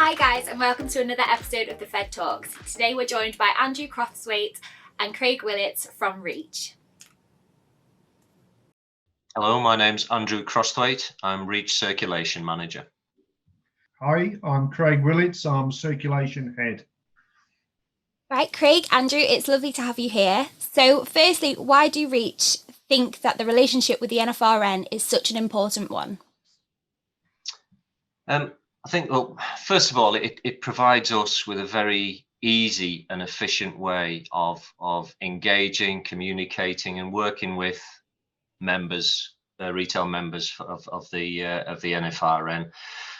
Hi guys, and welcome to another episode of the Fed Talks. Today we're joined by Andrew Crosthwaite and Craig Willets from Reach. Hello, my name's Andrew Crosthwaite. I'm Reach Circulation Manager. Hi, I'm Craig Willets. I'm Circulation Head. Right, Craig, Andrew, it's lovely to have you here. So firstly, why do Reach think that the relationship with the NFRN is such an important one? I think, well, first of all, it provides us with a very easy and efficient way of engaging, communicating, and working with members, retail members of the NFRN.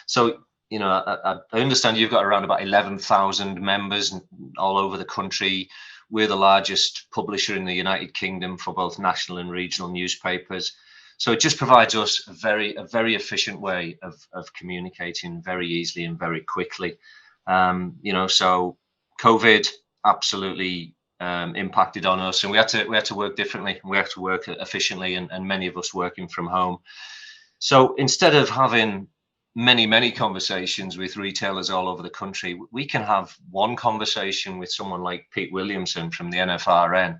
So, you know, I understand you've got around about 11,000 members all over the country. We're the largest publisher in the United Kingdom for both national and regional newspapers. So it just provides us a very efficient way of communicating very easily and very quickly. So COVID absolutely impacted on us, and we had to work differently. We had to work efficiently, and many of us working from home. So instead of having many conversations with retailers all over the country, we can have one conversation with someone like Pete Williamson from the NFRN,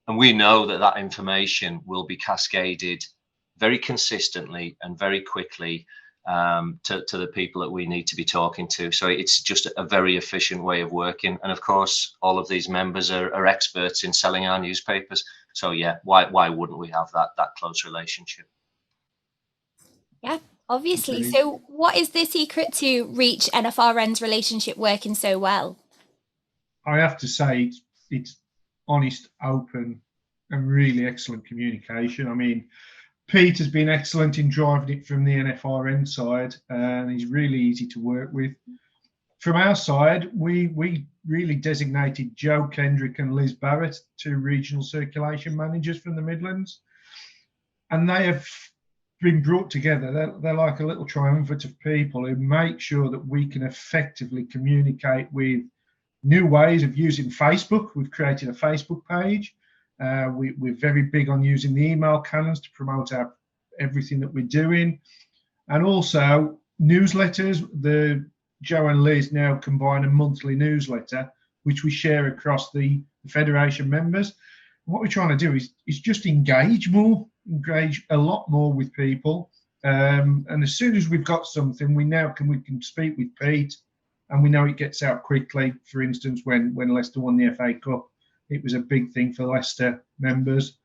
and we know that information will be cascaded very consistently and very quickly to the people that we need to be talking to. So it's just a very efficient way of working. And of course, all of these members are experts in selling our newspapers. So yeah, why wouldn't we have that close relationship? Yeah, obviously. So what is the secret to Reach NFRN's relationship working so well? I have to say it's honest, open, and really excellent communication. I mean, Pete has been excellent in driving it from the NFRN side, and he's really easy to work with. From our side, we really designated Joe Kendrick and Liz Barrett, two regional circulation managers from the Midlands, and they have been brought together. They're like a little triumvirate of people who make sure that we can effectively communicate with new ways of using Facebook. We've created a Facebook page. We're very big on using the email cannons to promote everything that we're doing, and also newsletters. The Joe and Liz now combine a monthly newsletter which we share across the Federation members. And what we're trying to do is just engage a lot more with people. And as soon as we've got something, we can speak with Pete, and we know it gets out quickly. For instance, when Leicester won the FA Cup, it was a big thing for Leicester members,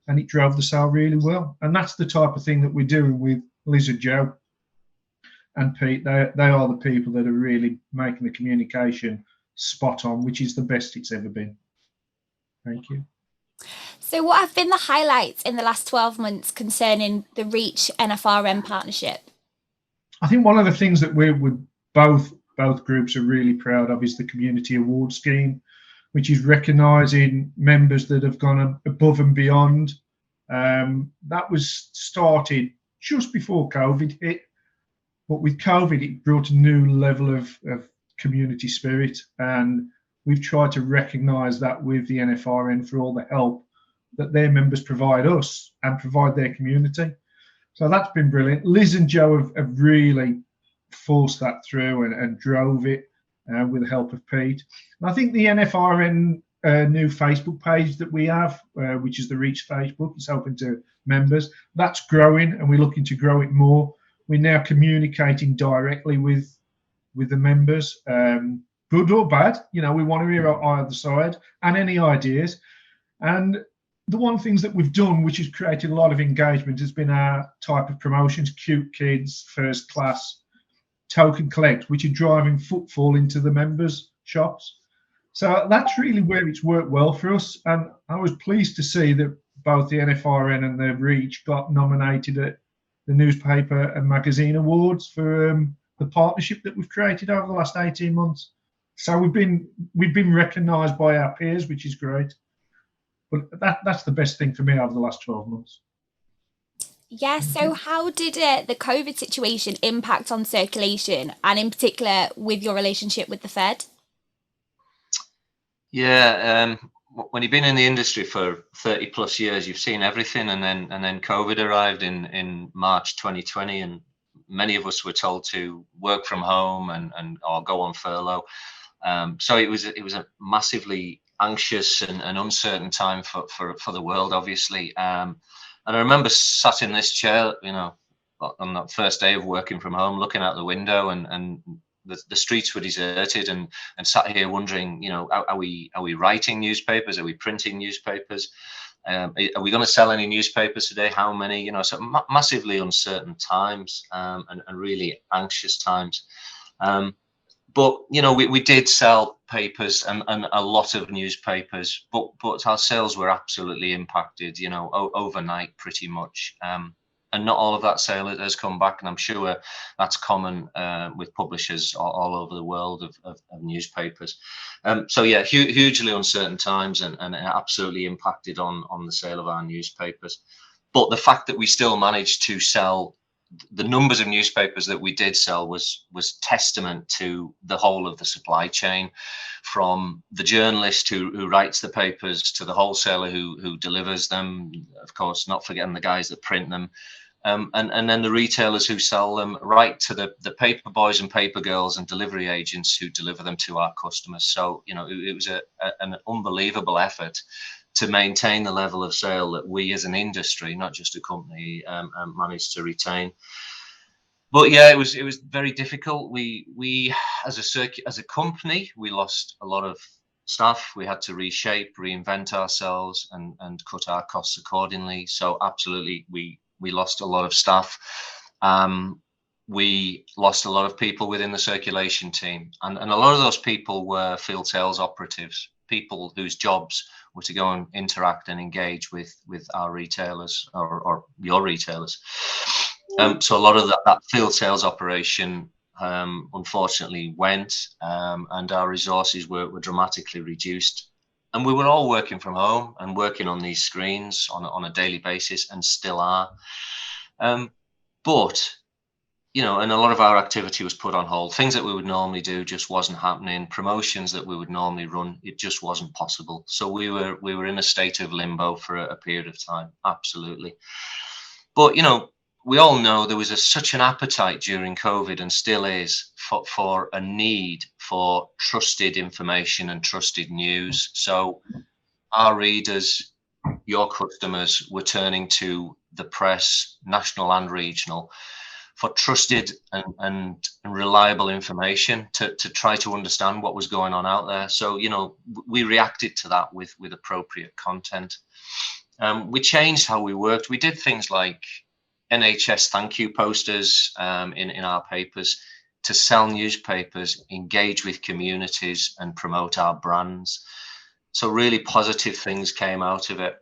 and it drove the sale really well. And that's the type of thing that we're doing with Liz and Joe and Pete. They are the people that are really making the communication spot on, which is the best it's ever been. Thank you. So what have been the highlights in the last 12 months concerning the Reach NFRN partnership? I think one of the things that we're both groups are really proud of is the community award scheme, which is recognising members that have gone above and beyond. That was started just before COVID hit, but with COVID, it brought a new level of community spirit, and we've tried to recognise that with the NFRN for all the help that their members provide us and provide their community. So that's been brilliant. Liz and Joe have really forced that through and drove it with the help of Pete. And I think the NFRN new Facebook page that we have, which is the Reach Facebook, is open to members. That's growing, and we're looking to grow it more. We're now communicating directly with the members, good or bad. You know, we want to hear either side and any ideas. And the one things that we've done, which has created a lot of engagement, has been our type of promotions: Cute Kids, First Class, Token Collect, which are driving footfall into the members' shops. So that's really where it's worked well for us. And I was pleased to see that both the NFRN and the Reach got nominated at the Newspaper and Magazine Awards for the partnership that we've created over the last 18 months. So we've been recognised by our peers, which is great. But that's the best thing for me over the last 12 months. Yeah, so how did the COVID situation impact on circulation, and in particular with your relationship with the Fed? Yeah, when you've been in the industry for 30 plus years, you've seen everything, and then COVID arrived in March 2020, and many of us were told to work from home and or go on furlough. So it was a massively anxious and uncertain time for the world, obviously. And I remember sat in this chair, you know, on that first day of working from home, looking out the window, and the streets were deserted, and sat here wondering, you know, are we writing newspapers? Are we printing newspapers? Are we going to sell any newspapers today? How many? You know, so massively uncertain times, and really anxious times. But you know, we did sell papers and a lot of newspapers, but our sales were absolutely impacted, you know, overnight pretty much. And not all of that sale has come back, and I'm sure that's common with publishers all over the world of newspapers. So yeah, hugely uncertain times, and it absolutely impacted on the sale of our newspapers. But the fact that we still managed to sell the numbers of newspapers that we did sell was testament to the whole of the supply chain, from the journalist who writes the papers to the wholesaler who delivers them, of course, not forgetting the guys that print them, and then the retailers who sell them, right to the paper boys and paper girls and delivery agents who deliver them to our customers. So, you know, it was an unbelievable effort to maintain the level of sale that we as an industry, not just a company, managed to retain. But yeah, it was very difficult. We as a company, we lost a lot of staff. We had to reshape, reinvent ourselves, and cut our costs accordingly. So absolutely, we lost a lot of staff. We lost a lot of people within the circulation team, and a lot of those people were field sales operatives, people whose jobs were to go and interact and engage with our retailers or your retailers. So a lot of that field sales operation unfortunately went, and our resources were dramatically reduced. And we were all working from home and working on these screens on a daily basis, and still are. But you know, and a lot of our activity was put on hold. Things that we would normally do just wasn't happening. Promotions that we would normally run, it just wasn't possible. So we were in a state of limbo for a period of time. Absolutely. But you know, we all know there was such an appetite during COVID, and still is, for a need for trusted information and trusted news. So our readers, your customers, were turning to the press, national and regional, for trusted and reliable information to try to understand what was going on out there. So, you know, we reacted to that with appropriate content. We changed how we worked. We did things like NHS thank you posters in our papers to sell newspapers, engage with communities, and promote our brands. So really positive things came out of it.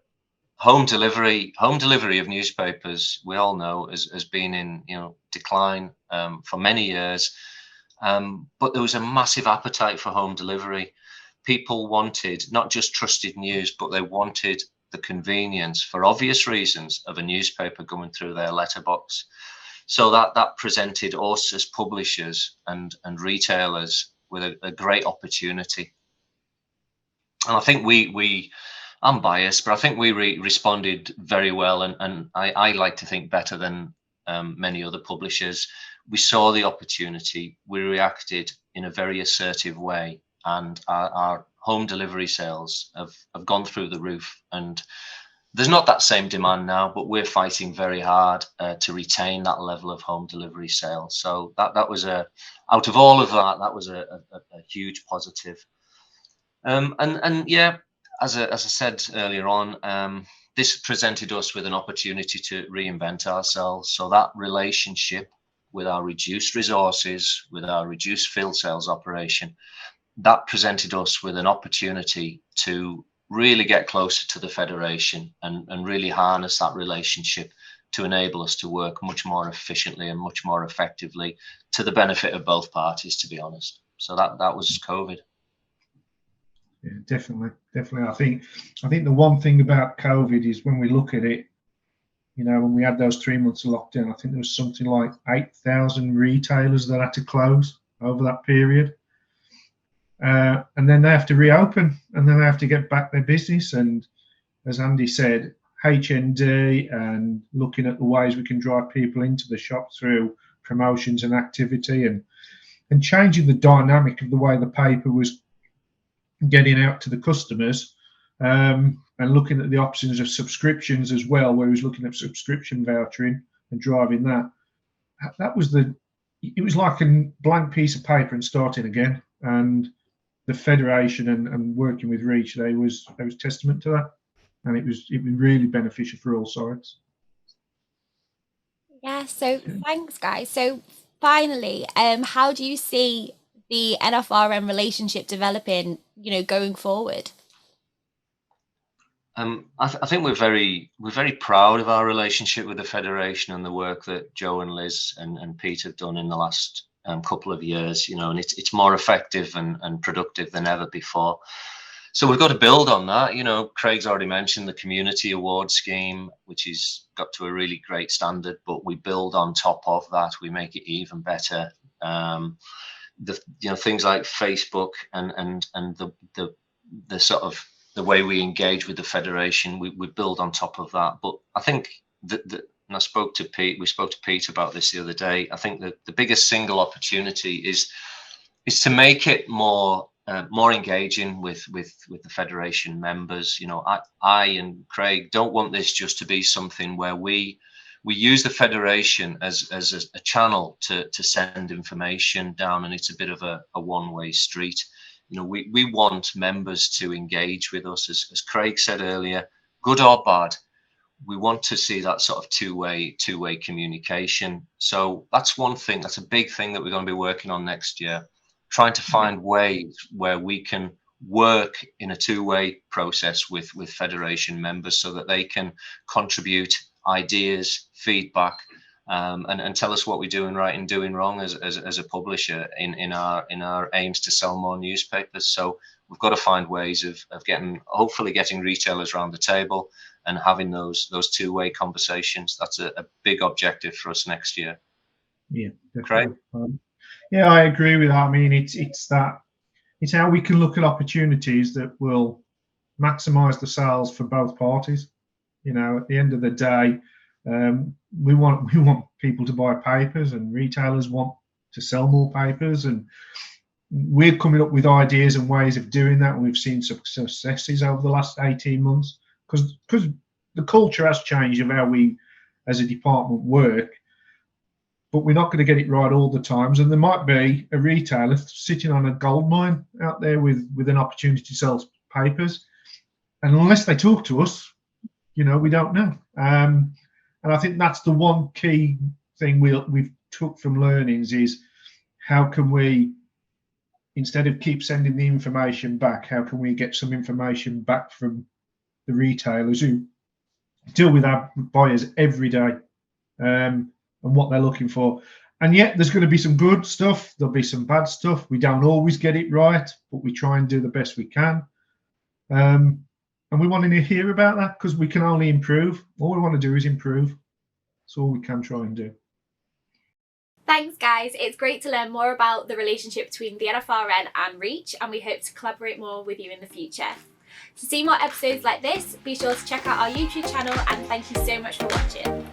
Home delivery of newspapers, we all know, has been in, you know, decline for many years, but there was a massive appetite for home delivery. People wanted not just trusted news, but they wanted the convenience, for obvious reasons, of a newspaper going through their letterbox. So that presented us as publishers and retailers with a great opportunity. And I think I'm biased, but I think we responded very well, and I like to think better than many other publishers. We saw the opportunity, we reacted in a very assertive way, and our home delivery sales have gone through the roof. And there's not that same demand now, but we're fighting very hard to retain that level of home delivery sales. So that was out of all of that was a huge positive. And yeah, as I said earlier on, this presented us with an opportunity to reinvent ourselves. So that relationship with our reduced resources, with our reduced field sales operation, that presented us with an opportunity to really get closer to the Federation and really harness that relationship to enable us to work much more efficiently and much more effectively to the benefit of both parties, to be honest. So that was COVID. Yeah, definitely. I think the one thing about COVID is, when we look at it, you know, when we had those 3 months of lockdown, I think there was something like 8,000 retailers that had to close over that period. And then they have to reopen, and then they have to get back their business. And as Andy said, HND and looking at the ways we can drive people into the shop through promotions and activity, and changing the dynamic of the way the paper was getting out to the customers, and looking at the options of subscriptions as well, where he was looking at subscription vouchering and driving that. That was it was like a blank piece of paper and starting again. And the federation and working with Reach, they was testament to that, and it was really beneficial for all sides. Yeah, so thanks guys. So finally, how do you see the NFRN relationship developing, going forward? I think we're very proud of our relationship with the Federation and the work that Joe and Liz and Pete have done in the last couple of years, and it's more effective and productive than ever before. So we've got to build on that. Craig's already mentioned the community award scheme, which has got to a really great standard, but we build on top of that. We make it even better. Things like Facebook and the sort of the way we engage with the Federation, we build on top of that. But I think and I spoke to Pete, we spoke to Pete about this the other day. I think that the biggest single opportunity is to make it more engaging with the Federation members. I and Craig don't want this just to be something where we use the Federation as a channel to send information down, and it's a bit of a one-way street. We want members to engage with us, as Craig said earlier, good or bad. We want to see that sort of two-way communication. So that's one thing. That's a big thing that we're going to be working on next year, trying to find ways where we can work in a two-way process with Federation members, so that they can contribute ideas, feedback, and tell us what we're doing right and doing wrong as a publisher in our aims to sell more newspapers. So we've got to find ways of hopefully getting retailers around the table and having those two-way conversations. That's a big objective for us next year. Yeah, Craig? Yeah, I agree with that. I mean, it's how we can look at opportunities that will maximize the sales for both parties. At the end of the day, we want people to buy papers, and retailers want to sell more papers, and we're coming up with ideas and ways of doing that, and we've seen some successes over the last 18 months because the culture has changed of how we as a department work, but we're not going to get it right all the times, and there might be a retailer sitting on a gold mine out there with an opportunity to sell papers, and unless they talk to us, we don't know. And I think that's the one key thing we've took from learnings is how can we, instead of keep sending the information back, how can we get some information back from the retailers who deal with our buyers every day, and what they're looking for. And yet there's going to be some good stuff, there'll be some bad stuff. We don't always get it right, but we try and do the best we can. And we want to hear about that because we can only improve. All we want to do is improve. That's all we can try and do. Thanks, guys. It's great to learn more about the relationship between the NFRN and Reach, and we hope to collaborate more with you in the future. To see more episodes like this, be sure to check out our YouTube channel, and thank you so much for watching.